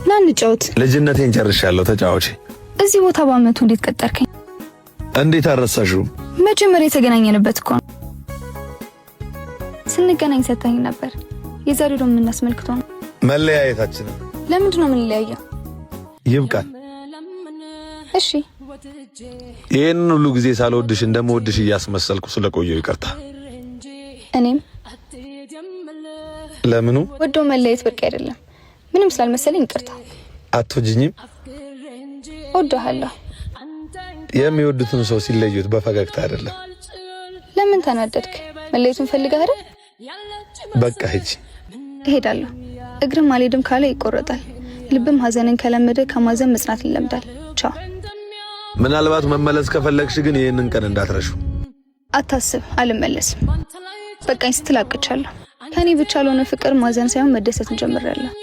ና እንጫወት። ልጅነቴን ጨርሻለሁ፣ ተጫዋች። እዚህ ቦታ በአመቱ እንዴት ቀጠርከኝ? እንዴት አረሳሽው? መጀመሪያ የተገናኘንበት እኮ ነው። ስንገናኝ ሰተኝ ነበር። የዛሬው ደግሞ እናስመልክቶ ነው መለያየታችን። ለምንድን ነው የምንለያየው? ይብቃል። እሺ ይሄን ሁሉ ጊዜ ሳልወድሽ እንደምወድሽ እያስመሰልኩ ስለቆየው ይቅርታ። እኔም ለምኑ ወዶ መለየት ብርቅ አይደለም። ምንም ስላልመሰለኝ ይቅርታ። አትወጂኝም? ወዶሃለሁ። የሚወዱትን ሰው ሲለዩት በፈገግታ አይደለም። ለምን ተናደድክ? መለየቱን ፈልገህ አይደል? በቃ ሂጂ። እሄዳለሁ። እግርም አልሄድም ካለ ይቆረጣል። ልብም ሀዘንን ከለመደ ከማዘን መጽናት ይለምዳል። ቻው። ምናልባት መመለስ ከፈለግሽ ግን ይሄንን ቀን እንዳትረሹ። አታስብ፣ አልመለስም። በቃኝ ስትል አብቅቻለሁ። ከኔ ብቻ ለሆነ ፍቅር ማዘን ሳይሆን መደሰት እንጀምራለን።